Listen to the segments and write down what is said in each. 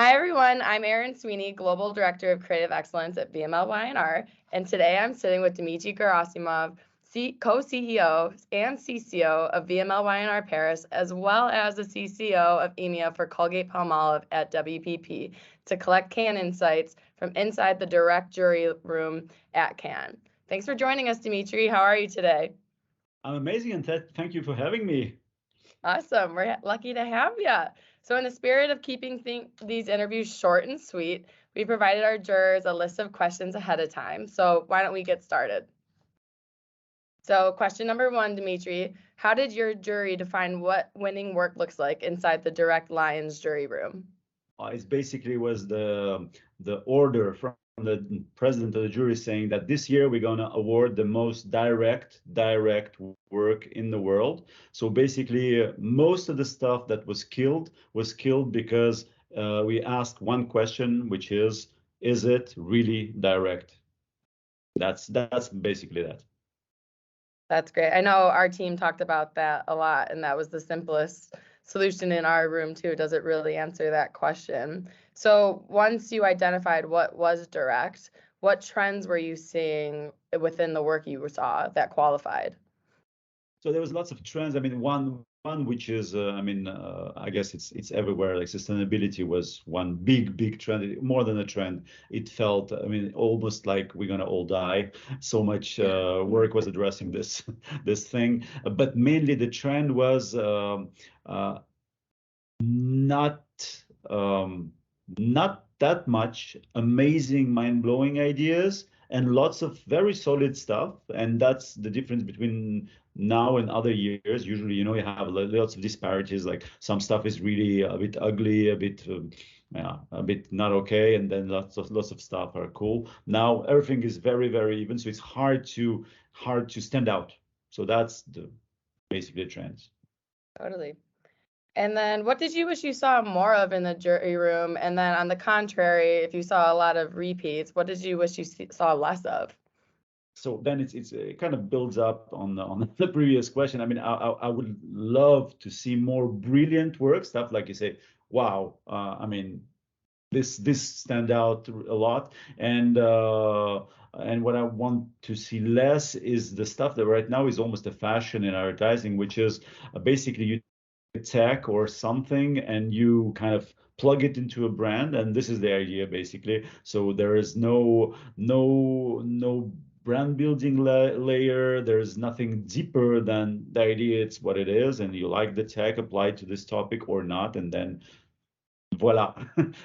Hi, everyone. I'm Erin Sweeney, Global Director of Creative Excellence at VMLY&R, and today I'm sitting with Dimitri Guerassimov, co-CEO and CCO of VMLY&R Paris, as well as the CCO of EMEA for Colgate-Palmolive at WPP, to collect Cannes insights from inside the direct jury room at Cannes. Thanks for joining us, Dimitri. How are you today? I'm amazing, and thank you for having me. Awesome. We're lucky to have you. So in the spirit of keeping these interviews short and sweet, we provided our jurors a list of questions ahead of time. So why don't we get started? So question number one, Dimitri, how did your jury define what winning work looks like inside the Direct Lions jury room? It basically was the order from the president of the jury saying that this year we're going to award the most direct work in the world. So basically, most of the stuff that was killed because we asked one question, which is it really direct? That's basically that. That's great. I know our team talked about that a lot, and that was the simplest solution in our room too. Does it really answer that question? So once you identified what was direct, what trends were you seeing within the work you saw that qualified? So there was lots of trends. I mean, one which is, I guess it's everywhere. Like sustainability was one big trend, more than a trend. It felt, almost like we're gonna all die. So much work was addressing this thing. But mainly the trend was not that much amazing, mind-blowing ideas and lots of very solid stuff. And that's the difference between now and other years. Usually, you have lots of disparities. Like some stuff is really a bit ugly, a bit not okay, and then lots of stuff are cool. Now everything is very even, so it's hard to stand out. So that's basically the trends. Totally. And then what did you wish you saw more of in the jury room? And then on the contrary, if you saw a lot of repeats, what did you wish you saw less of? So then it kind of builds up on the previous question. I mean, I would love to see more brilliant work, stuff like you say, wow, this stand out a lot. And what I want to see less is the stuff that right now is almost a fashion in advertising, which is basically you tech or something and you kind of plug it into a brand, and this is the idea basically. So there is no brand building layer. There's nothing deeper than the idea. It's what it is, and you like the tech applied to this topic or not, and then voila.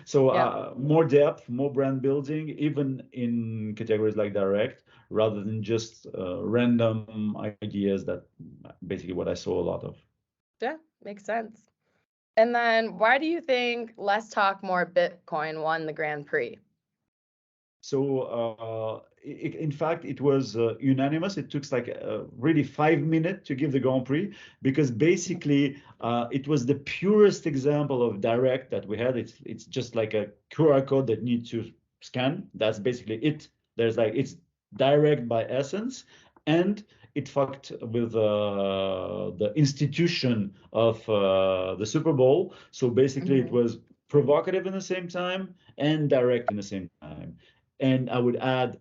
So more depth, more brand building, even in categories like direct, rather than just random ideas. That basically what I saw a lot of. Yeah, makes sense. And then why do you think Less Talk More Bitcoin won the Grand Prix? So in fact, it was unanimous. It took like really 5 minutes to give the Grand Prix, because basically it was the purest example of direct that we had. It's just like a QR code that needs to scan. That's basically it. It's direct by essence, and it fucked with the institution of the Super Bowl. So basically, it was provocative in the same time and direct in the same time. And I would add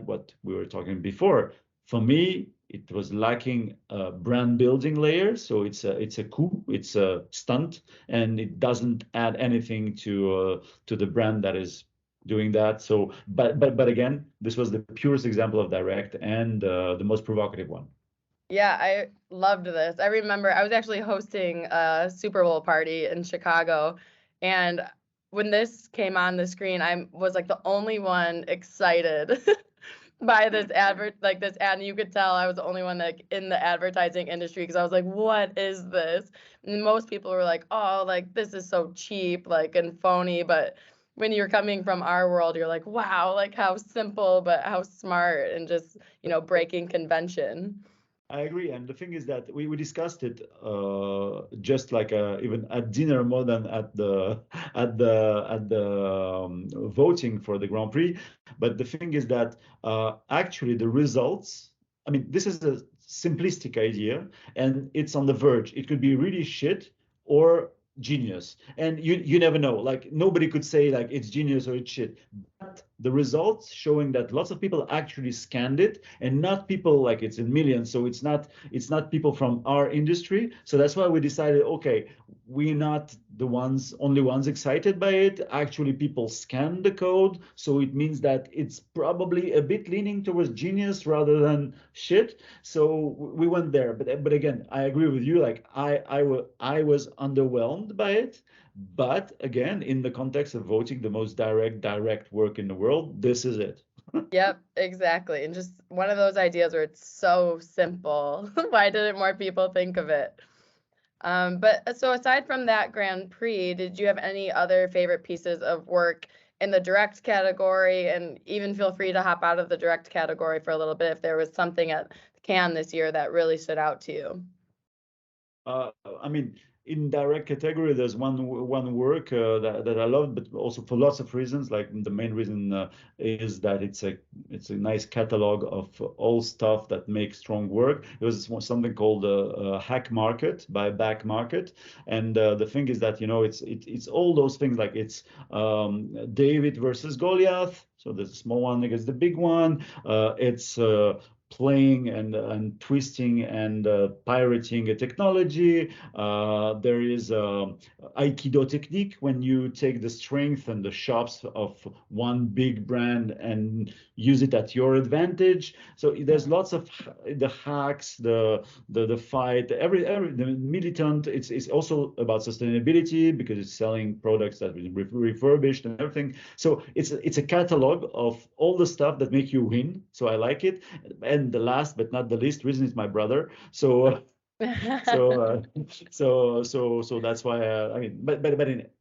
what we were talking before. For me, it was lacking a brand building layer. So it's a coup, it's a stunt, and it doesn't add anything to the brand that is doing that. So, but again, this was the purest example of direct and the most provocative one. Yeah, I loved this. I remember I was actually hosting a Super Bowl party in Chicago, and when this came on the screen, I was like the only one excited by this ad. And you could tell I was the only one that in the advertising industry, because I was like, what is this? And most people were like, oh, like this is so cheap, like, and phony. But when you're coming from our world, you're like, wow, like how simple, but how smart, and just, breaking convention. I agree, and the thing is that we discussed it just like even at dinner, more than at the voting for the Grand Prix. But the thing is that actually the results. I mean, this is a simplistic idea, and it's on the verge. It could be really shit, or genius. And you never know. Like nobody could say like it's genius or it's shit. But the results showing that lots of people actually scanned it, and not people like it's in millions. So it's not people from our industry. So that's why we decided, okay, we're not the only ones excited by it. Actually, people scan the code, so it means that it's probably a bit leaning towards genius rather than shit. So we went there. But again, I agree with you. Like I was underwhelmed by it. But again, in the context of voting the most direct work in the world, this is it. Yep, exactly. And just one of those ideas where it's so simple. Why didn't more people think of it? But so aside from that Grand Prix, did you have any other favorite pieces of work in the direct category? And even feel free to hop out of the direct category for a little bit if there was something at Cannes this year that really stood out to you. Uh, I mean, in direct category, there's one work that I love, but also for lots of reasons. Like the main reason is that it's a nice catalog of all stuff that makes strong work. It was something called Hack Market by Back Market, and the thing is that it's all those things, like it's David versus Goliath. So there's a small one against the big one. It's playing and twisting and pirating a technology. There is Aikido technique, when you take the strength and the chops of one big brand and use it at your advantage. So there's lots of the hacks, the fight, the militant. It's also about sustainability because it's selling products that have been refurbished and everything. So it's a catalog of all the stuff that make you win. So I like it. And the last but not the least reason is my brother. So so that's why I mean, but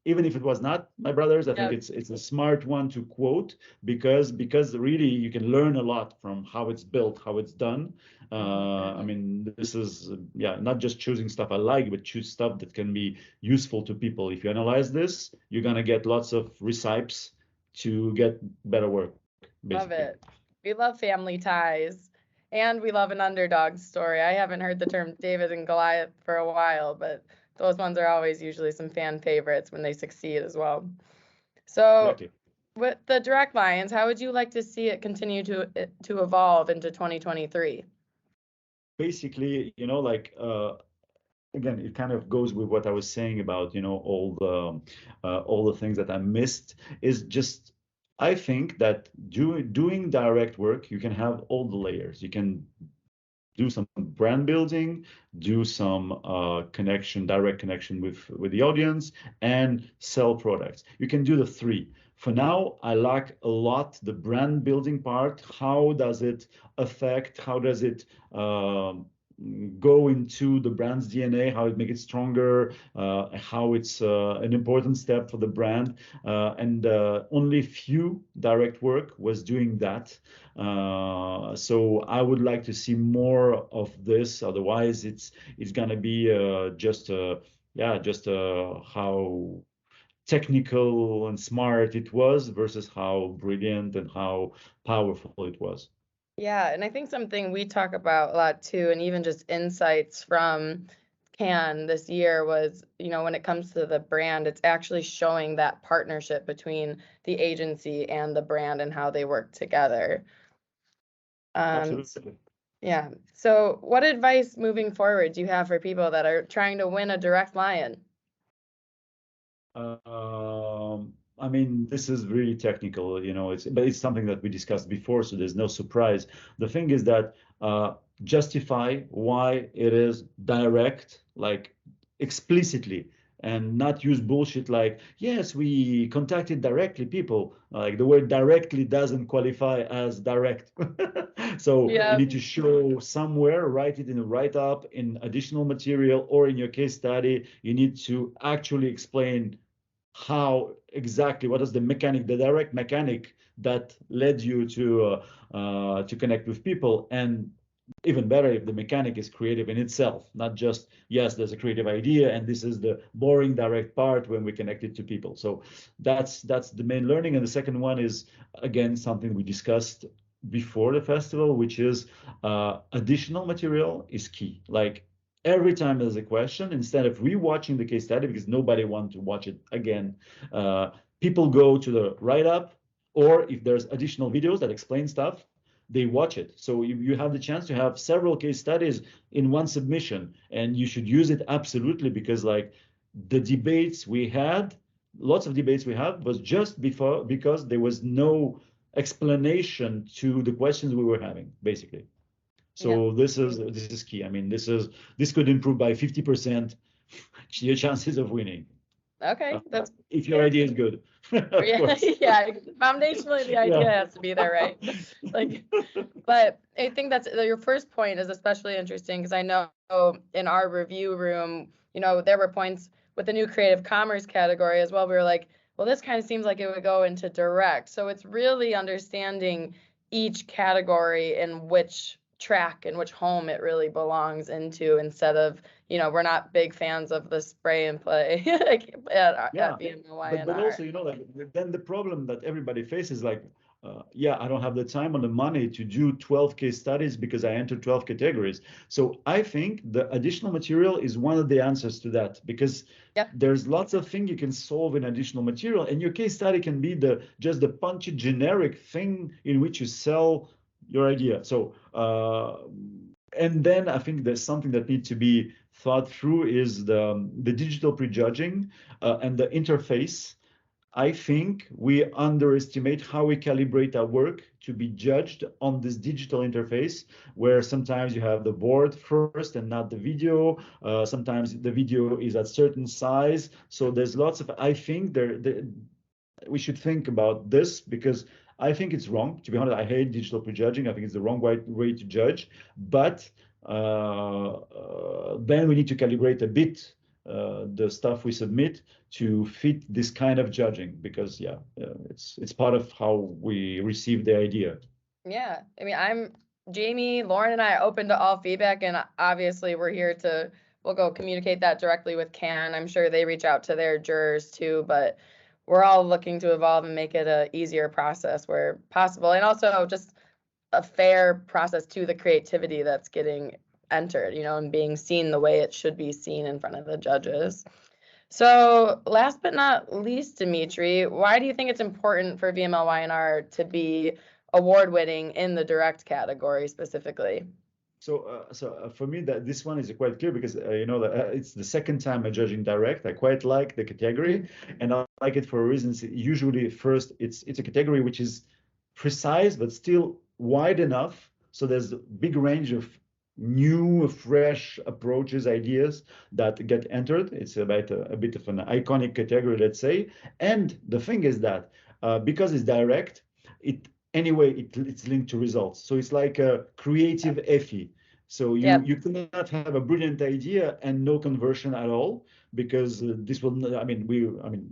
even if it was not my brother's, I think Yep. it's a smart one to quote, because really you can learn a lot from how it's built, how it's done. I mean, this is not just choosing stuff I like, but choose stuff that can be useful to people. If you analyze this, you're gonna get lots of recipes to get better work, Love basically. it. We love family ties, and we love an underdog story. I haven't heard the term David and Goliath for a while, but those ones are always usually some fan favorites when they succeed as well. So Exactly. with the direct lines, how would you like to see it continue to evolve into 2023? Basically, like again, it kind of goes with what I was saying about all the things that I missed. Is just, I think that doing direct work, you can have all the layers. You can do some brand building, do some direct connection with the audience, and sell products. You can do the three. For now, I lack a lot the brand building part. How does it affect? How does it go into the brand's DNA? How it make it stronger? How it's an important step for the brand? And only few direct work was doing that. So I would like to see more of this. Otherwise, it's gonna be just how technical and smart it was versus how brilliant and how powerful it was. Yeah, and I think something we talk about a lot too, and even just insights from Cannes this year was, when it comes to the brand, it's actually showing that partnership between the agency and the brand and how they work together. Absolutely. Yeah. So what advice moving forward do you have for people that are trying to win a direct lion? I mean, this is really technical, but it's something that we discussed before, so there's no surprise. The thing is that justify why it is direct, like explicitly, and not use bullshit like, yes, we contacted directly people. Like the word directly doesn't qualify as direct. So you Yeah. need to show somewhere, write it in a write-up, in additional material, or in your case study. You need to actually explain how exactly, what is the mechanic, the direct mechanic that led you to connect with people. And even better if the mechanic is creative in itself, not just, yes, there's a creative idea and this is the boring direct part when we connect it to people. So that's the main learning. And the second one is, again, something we discussed before the festival, which is additional material is key. Like every time there's a question, instead of rewatching the case study because nobody wants to watch it again, people go to the write-up, or if there's additional videos that explain stuff, they watch it. So you have the chance to have several case studies in one submission, and you should use it absolutely, because like the debates we had, lots of debates we had, was just because there was no explanation to the questions we were having, basically. So this is key. I mean, this could improve by 50% your chances of winning. Okay, that's if your idea is good. yeah, foundationally the idea has to be there, right? Like, but I think that's your first point is especially interesting, because I know in our review room, you know, there were points with the new creative commerce category as well. We were like, well, this kind of seems like it would go into direct. So it's really understanding each category and which track and which home it really belongs into, instead of, you know, we're not big fans of the spray and play at VMLY&R. But also, you know, like then the problem that everybody faces, like, yeah, I don't have the time or the money to do 12 case studies because I entered 12 categories. So I think the additional material is one of the answers to that, because there's lots of things you can solve in additional material, and your case study can be just the punchy generic thing in which you sell your idea. So and then I think there's something that needs to be thought through is the digital prejudging and the interface. I think we underestimate how we calibrate our work to be judged on this digital interface, where sometimes you have the board first and not the video. Sometimes the video is at certain size. So there's lots of, I think we should think about this, because I think it's wrong. To be honest, I hate digital prejudging. I think it's the wrong way to judge. But then we need to calibrate a bit the stuff we submit to fit this kind of judging, because it's part of how we receive the idea. Yeah, I mean, Jamie, Lauren, and I are open to all feedback, and obviously we're here we'll go communicate that directly with CAN. I'm sure they reach out to their jurors too, but we're all looking to evolve and make it a easier process where possible, and also just a fair process to the creativity that's getting entered, you know, and being seen the way it should be seen in front of the judges. So last but not least, Dimitri, why do you think it's important for VMLY&R to be award-winning in the direct category specifically? So for me, that this one is quite clear, because you know, it's the second time I'm judging direct. I quite like the category, and I like it for a reason. Usually, first, it's a category which is precise but still wide enough, so there's a big range of new, fresh approaches, ideas that get entered. It's about a bit of an iconic category, let's say. And the thing is that because it's direct, it's linked to results. So it's like a creative Effie. So you cannot have a brilliant idea and no conversion at all, because this will. I mean,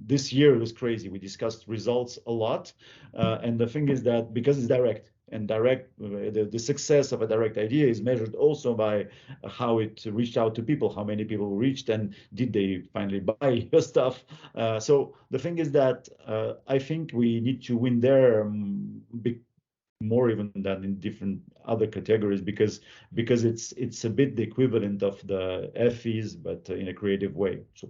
this year was crazy. We discussed results a lot, and the thing is that because it's direct, and the success of a direct idea is measured also by how it reached out to people, how many people reached, and did they finally buy your stuff. So the thing is that I think we need to win there more even than in different other categories, because it's a bit the equivalent of the Effies, but in a creative way. So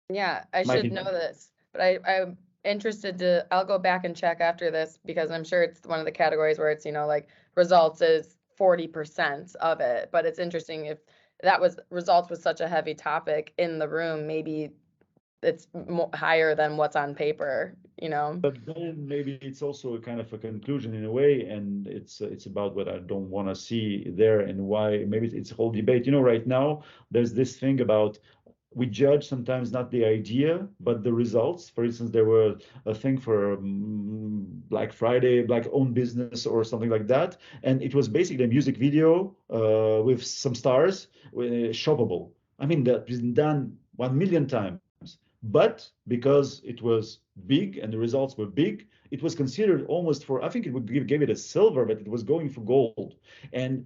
yeah, I should know this, but I'm interested I'll go back and check after this, because I'm sure it's one of the categories where it's, you know, like results is 40% of it, but it's interesting if results was such a heavy topic in the room, maybe it's higher than what's on paper, you know. But then maybe it's also a kind of a conclusion in a way, and it's about what I don't want to see there, and why. Maybe it's a whole debate. You know, right now there's this thing about we judge sometimes not the idea but the results. For instance, there were a thing for Black Friday, Black owned business or something like that, and it was basically a music video with some stars, shoppable. I mean, that has been done 1 million times. But because it was big and the results were big, it was considered almost I think it would give it a silver, but it was going for gold. And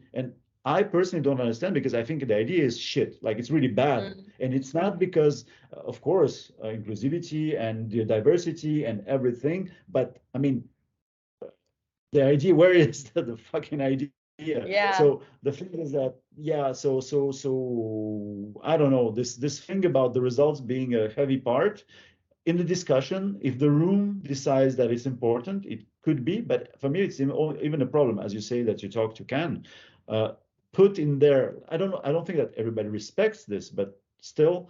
I personally don't understand, because I think the idea is shit, like it's really bad. And it's not because, of course, inclusivity and diversity and everything, but I mean, the idea, where is the fucking idea? Yeah. So the thing is that, yeah, so I don't know, this thing about the results being a heavy part in the discussion. If the room decides that it's important, it could be, but for me, it's even a problem, as you say, that you talk to Can, put in there. I don't think that everybody respects this, but still,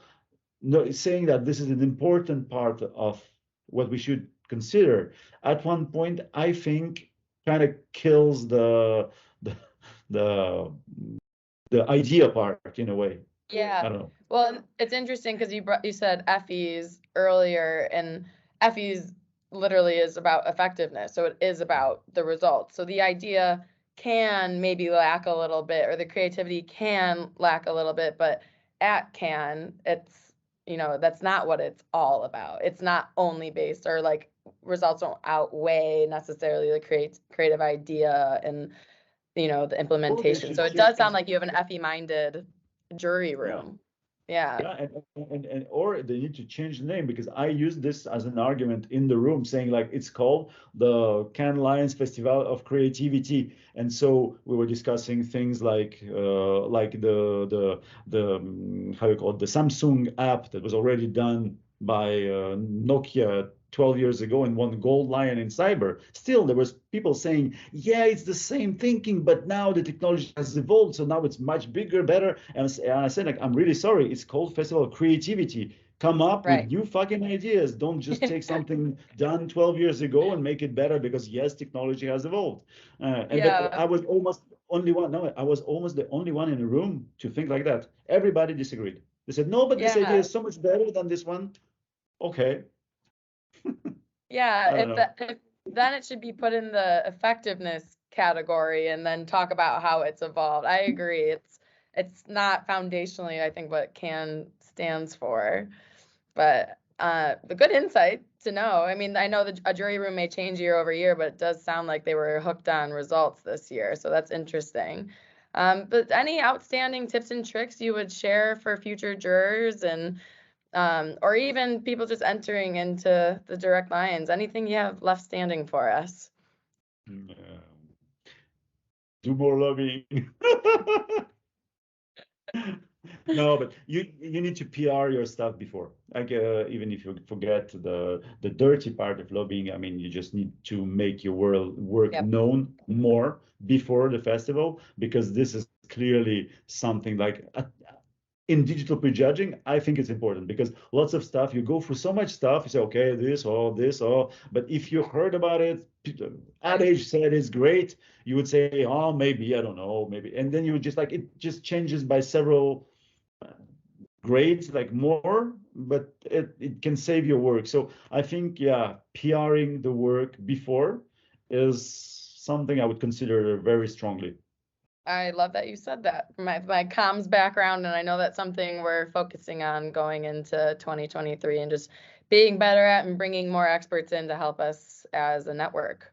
no, saying that this is an important part of what we should consider. At one point, I think kind of kills the the the idea part in a way. I Yeah. don't know. Well, it's interesting because you said FEs earlier, and FEs literally is about effectiveness. So it is about the results. So the idea can maybe lack a little bit, or the creativity can lack a little bit, but at Can, it's, that's not what it's all about. It's not only based, or like results don't outweigh necessarily the creative idea and, the implementation. So it does sound like you have an FE-minded jury room. Yeah. Yeah, and or they need to change the name, because I use this as an argument in the room, saying like it's called the Cannes Lions Festival of Creativity, and so we were discussing things like the how you call it, the Samsung app that was already done by Nokia 12 years ago and won Gold Lion in cyber. Still, there was people saying, yeah, it's the same thinking, but now the technology has evolved, so now it's much bigger, better. And I said, like, I'm really sorry, it's called Festival of Creativity. Come up with new fucking ideas. Don't just take something done 12 years ago and make it better because, yes, technology has evolved. But I was almost only one. No, I was almost the only one in the room to think like that. Everybody disagreed. They said, no, but this idea is so much better than this one. Okay. Yeah, then it should be put in the effectiveness category and then talk about how it's evolved. I agree. It's not foundationally, I think, what CAN stands for, but the good insight to know. I mean, I know a jury room may change year over year, but it does sound like they were hooked on results this year, so that's interesting. But any outstanding tips and tricks you would share for future jurors, and or even people just entering into the Direct Lions? Anything you have left standing for us? Do more lobbying. No, but you need to PR your stuff before. Like even if you forget the dirty part of lobbying, I mean, you just need to make your work known more before the festival, because this is clearly something like in digital prejudging. I think it's important, because lots of stuff, you go through so much stuff, you say, okay, this, but if you heard about it, Ad Age said it's great, you would say, oh, maybe, I don't know, maybe. And then you just like, it just changes by several grades, like more, but it can save your work. So I think, yeah, PRing the work before is something I would consider very strongly. I love that you said that. My comms background, and I know that's something we're focusing on going into 2023, and just being better at and bringing more experts in to help us as a network.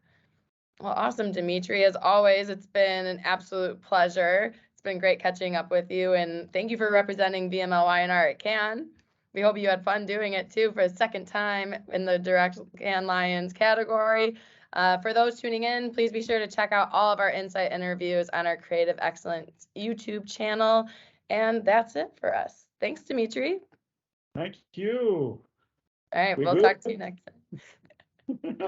Well, awesome, Dimitri. As always, it's been an absolute pleasure. It's been great catching up with you, and thank you for representing VMLY&R at Cannes. We hope you had fun doing it too for a second time in the Direct Cannes Lions category. For those tuning in, please be sure to check out all of our insight interviews on our Creative Excellence YouTube channel. And that's it for us. Thanks, Dimitri. Thank you. All right, we'll talk to you next time.